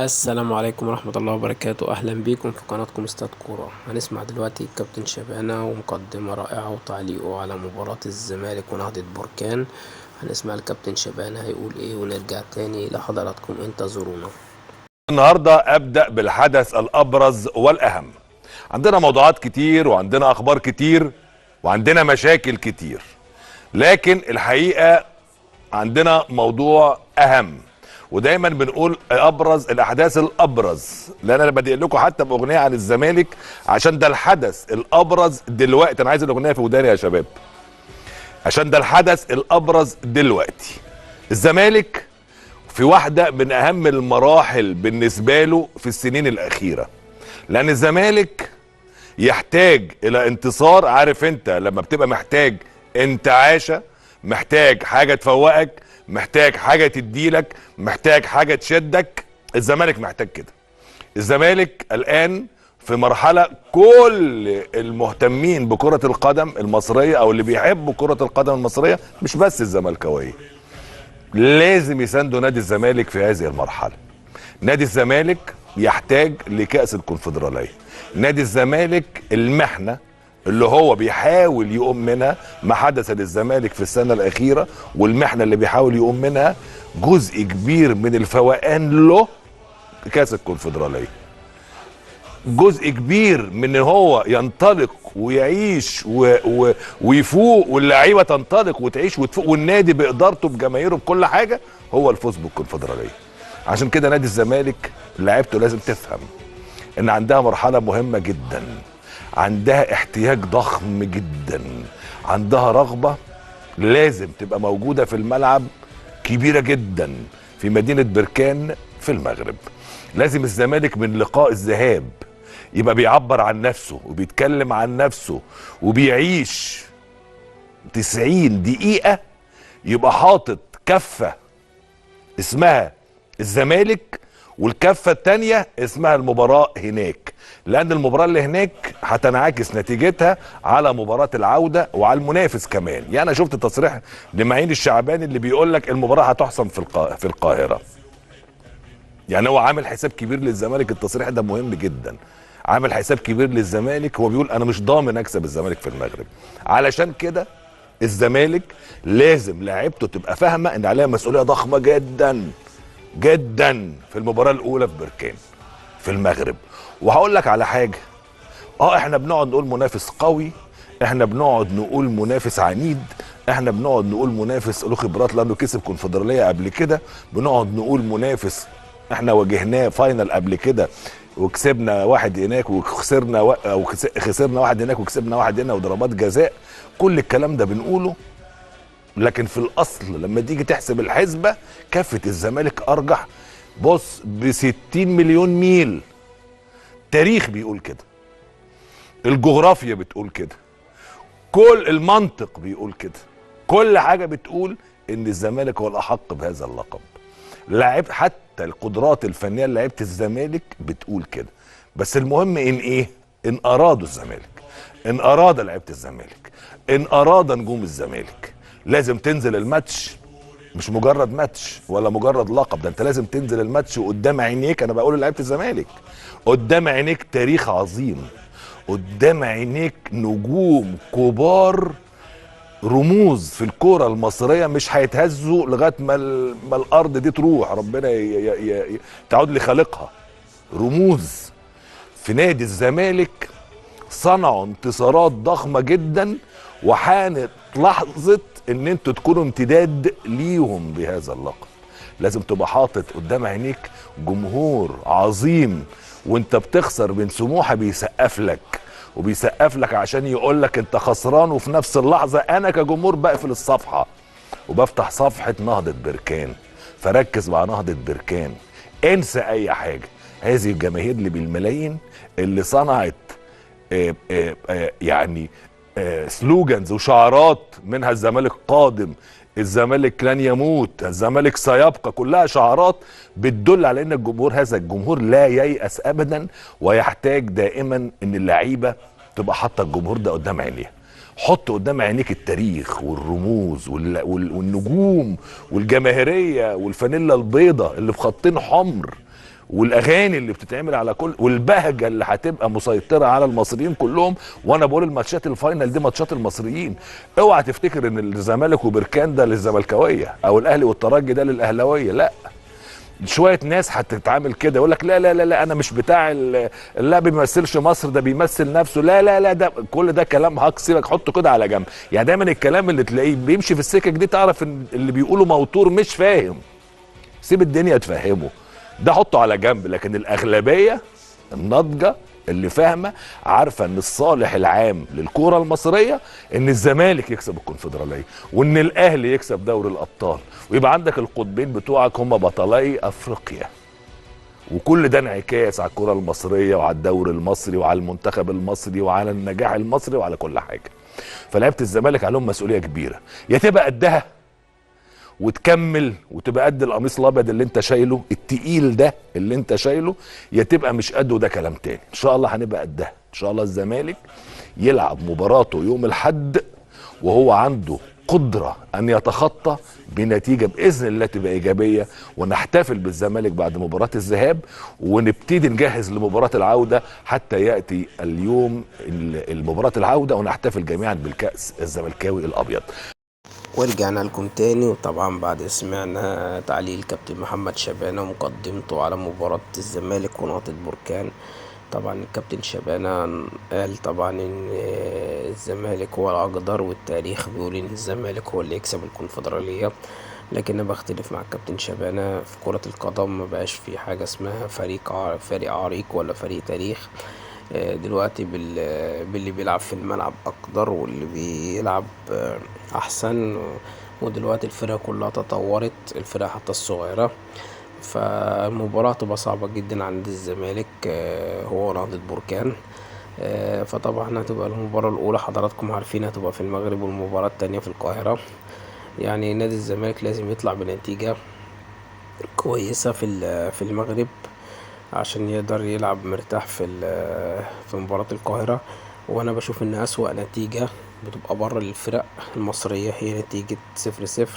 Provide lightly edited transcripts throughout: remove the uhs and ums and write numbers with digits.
السلام عليكم ورحمة الله وبركاته. أهلا بيكم في قناتكم استاد كورة. هنسمع دلوقتي الكابتن شبانة ومقدمة رائعة وتعليقه على مباراة الزمالك ونهضة بركان. هنسمع الكابتن شبانة هيقول ايه ونرجع تاني لحضراتكم، انتظرونا. النهارده ابدا بالحدث الابرز والاهم. عندنا موضوعات كتير وعندنا اخبار كتير وعندنا مشاكل كتير، لكن الحقيقه عندنا موضوع اهم، ودايما بنقول ابرز الاحداث الابرز، لان انا بدي لكم حتى باغنيه عن الزمالك عشان ده الحدث الابرز دلوقتي. انا عايز الاغنيه في وداني يا شباب، عشان ده الحدث الابرز دلوقتي. الزمالك في واحدة من أهم المراحل بالنسبة له في السنين الأخيرة، لأن الزمالك يحتاج إلى انتصار. عارف أنت لما بتبقى محتاج انتعاشة، محتاج حاجة تفوقك، محتاج حاجة تديلك، محتاج حاجة تشدك، الزمالك محتاج كده. الزمالك الآن في مرحلة كل المهتمين بكرة القدم المصرية أو اللي بيحبوا كرة القدم المصرية، مش بس الزملكاوية، لازم يساندوا نادي الزمالك في هذه المرحلة. نادي الزمالك يحتاج لكأس الكونفدرالية. نادي الزمالك المحنة اللي هو بيحاول يقوم منها ما حدث للزمالك في السنة الأخيرة، والمحنة اللي بيحاول يقوم منها جزء كبير من الفوقان له كأس الكونفدرالية. جزء كبير من ان هو ينطلق ويعيش ويفوق، واللعيبه تنطلق وتعيش وتفوق، والنادي بادارته بجماهيره بكل حاجه، هو الفوز بالكونفدراليه. عشان كده نادي الزمالك لعيبته لازم تفهم ان عندها مرحله مهمه جدا، عندها احتياج ضخم جدا، عندها رغبه لازم تبقى موجوده في الملعب كبيره جدا في مدينه بركان في المغرب. لازم الزمالك من لقاء الذهاب يبقى بيعبر عن نفسه وبيتكلم عن نفسه وبيعيش 90 دقيقة، يبقى حاطط كفة اسمها الزمالك والكفة التانية اسمها المباراة هناك، لأن المباراة اللي هناك هتنعكس نتيجتها على مباراة العودة وعلى المنافس كمان. يعني أنا شفت تصريح لمعين الشعباني اللي بيقول لك المباراة هتحسم في القاهرة. يعني هو عامل حساب كبير للزمالك، التصريح ده مهم جدا. عامل حساب كبير للزمالك، هو بيقول انا مش ضامن اكسب الزمالك في المغرب. علشان كده الزمالك لازم لاعيبته تبقى فاهمه ان عليها مسؤوليه ضخمه جدا جدا في المباراه الاولى في بركان في المغرب. وهقول لك على حاجه، احنا بنقعد نقول منافس قوي، احنا بنقعد نقول منافس عنيد، احنا بنقعد نقول منافس له خبرات لانه كسب كونفدراليه قبل كده، بنقعد نقول منافس احنا واجهناه فاينل قبل كده وكسبنا واحد هناك وخسرنا خسرنا واحد هناك وكسبنا واحد هنا وضربات جزاء. كل الكلام ده بنقوله، لكن في الاصل لما تيجي تحسب الحسبه كفه الزمالك ارجح. بص، ب60 مليون ميل. تاريخ بيقول كده، الجغرافيا بتقول كده، كل المنطق بيقول كده، كل حاجه بتقول ان الزمالك هو الاحق بهذا اللقب. لاعب حتى القدرات الفنيه لعيبه الزمالك بتقول كده. بس المهم ان ايه؟ ان ارادوا الزمالك، ان اراد لعيبه الزمالك، ان اراد نجوم الزمالك، لازم تنزل الماتش. مش مجرد ماتش ولا مجرد لقب، ده انت لازم تنزل الماتش وقدام عينيك، انا بقول لعيبه الزمالك، قدام عينيك تاريخ عظيم، قدام عينيك نجوم كبار، رموز في الكرة المصرية مش هيتهزوا لغاية ما الأرض دي تروح، ربنا تعود لخالقها. رموز في نادي الزمالك صنعوا انتصارات ضخمة جدا، وحانت لحظة ان انتوا تكونوا امتداد ليهم بهذا اللقب. لازم تبقى حاطط قدام عينيك جمهور عظيم، وانت بتخسر من سموحة بيسقف لك، وبيسقف لك عشان يقول لك انت خسران، وفي نفس اللحظة انا كجمهور بقفل الصفحة وبفتح صفحة نهضة بركان. فركز مع نهضة بركان، انسى اي حاجة. هذه الجماهير اللي بالملايين اللي صنعت يعني سلوجانز وشعارات، منها الزمالك قادم، الزمالك لن يموت، الزمالك سيبقى، كلها شعارات بتدل على ان الجمهور، هذا الجمهور لا ييأس ابدا، ويحتاج دائما ان اللعيبه تبقى حاطه الجمهور ده قدام عينيها. حط قدام عينيك التاريخ والرموز والنجوم والجماهيريه والفانيلا البيضاء اللي في خطين حمر والاغاني اللي بتتعمل على كل، والبهجه اللي هتبقى مسيطره على المصريين كلهم. وانا بقول الماتشات الفاينل دي ماتشات المصريين. اوعى تفتكر ان الزمالك وبركان ده للزملكاويه او الاهلي والترجي ده للاهلاويه، لا. شويه ناس هتتعامل كده يقول لك لا لا لا لا انا مش بتاع لا بيمثلش مصر، ده بيمثل نفسه، لا لا لا، ده كل ده كلام هاك، سيبك حطه كده على جنب. يعني دايما الكلام اللي تلاقيه بيمشي في السكك دي تعرف ان اللي بيقوله موتور مش فاهم. سيب الدنيا تفهمه، ده حطه على جنب. لكن الاغلبيه الناضجه اللي فاهمه عارفه ان الصالح العام للكوره المصريه ان الزمالك يكسب الكونفدراليه، وان الاهلي يكسب دوري الابطال، ويبقى عندك القطبين بتوعك هم بطلي افريقيا. وكل ده انعكاس على الكوره المصريه وعلى الدوري المصري وعلى المنتخب المصري وعلى النجاح المصري وعلى كل حاجه. فلعيبه الزمالك عليهم مسؤوليه كبيره، يا تبقى قدها وتكمل وتبقى قد القميص الابيض اللي انت شايله التقيل ده اللي انت شايله، يا تبقى مش قده، ده كلام تاني. ان شاء الله هنبقى قدها ان شاء الله. الزمالك يلعب مباراته يوم الاحد وهو عنده قدره ان يتخطى بنتيجه باذن الله تبقى ايجابيه، ونحتفل بالزمالك بعد مباراه الذهاب، ونبتدي نجهز لمباراه العوده حتى ياتي اليوم المباراه العوده، ونحتفل جميعا بالكاس الزملكاوي الابيض. ورجعنا لكم تاني، وطبعا بعد سمعنا تعليق الكابتن محمد شبانة ومقدمته على مباراة الزمالك ونهضة بركان. طبعا الكابتن شبانة قال طبعا ان الزمالك هو الأقدر، والتاريخ بيقول ان الزمالك هو اللي يكسب الكونفدرالية. لكن انا بختلف مع الكابتن شبانة، في كرة القدم مبقاش في حاجة اسمها فريق عريق ولا فريق تاريخ. دلوقتي باللي بيلعب في الملعب اقدر، واللي بيلعب احسن. ودلوقتي الفرقة كلها تطورت، الفرقة حتى الصغيرة. فالمباراة تبقى صعبة جدا عند الزمالك هو نهضة بركان. فطبعا هتبقى المباراة الأولى حضراتكم عارفين هتبقى في المغرب، والمباراة التانية في القاهرة. يعني نادي الزمالك لازم يطلع بنتيجة كويسة في المغرب عشان يقدر يلعب مرتاح في مباراة القاهرة. وانا بشوف ان اسوأ نتيجة بتبقى بره للفرق المصرية هي نتيجة 0-0،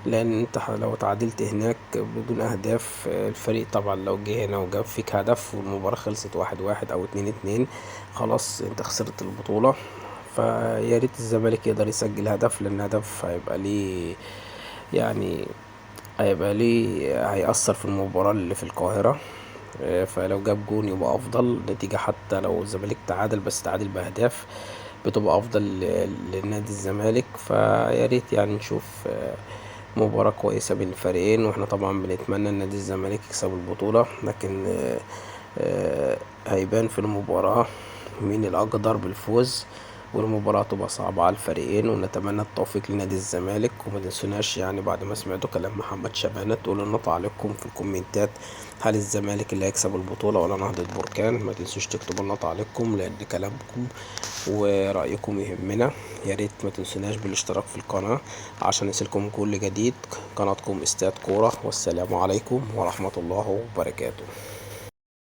لان انت لو تعادلت هناك بدون اهداف الفريق طبعا لو جه هنا وجاب فيك هدف والمباراة خلصت 1-1 او 2-2 خلاص انت خسرت البطولة. فيا ريت الزمالك يقدر يسجل هدف، لان هدف هيبقى ليه يعني هيأثر في المباراة اللي في القاهرة. فلو جاب جون يبقى افضل نتيجة، حتى لو الزمالك تعادل بس تعادل باهداف بتبقى افضل لنادي الزمالك. فيا ريت يعني نشوف مباراة كويسة بين الفريقين، واحنا طبعا بنتمنى ان نادي الزمالك يكسب البطولة، لكن هيبان في المباراة مين الاقدر بالفوز. والمباراة تبقى صعبة على الفريقين، ونتمنى التوفيق لنادي الزمالك. وما تنسوناش يعني بعد ما سمعتوا كلام محمد شبانة تقولوا لنا تعليقكم في الكومنتات، هل الزمالك اللي هيكسب البطولة ولا نهضة بركان؟ ما تنسوش تكتبوا لنا تعليقكم لان كلامكم ورأيكم يهمنا. يا ريت ما تنسوناش بالاشتراك في القناة عشان يصلكم كل جديد. قناتكم استاد كورة، والسلام عليكم ورحمة الله وبركاته.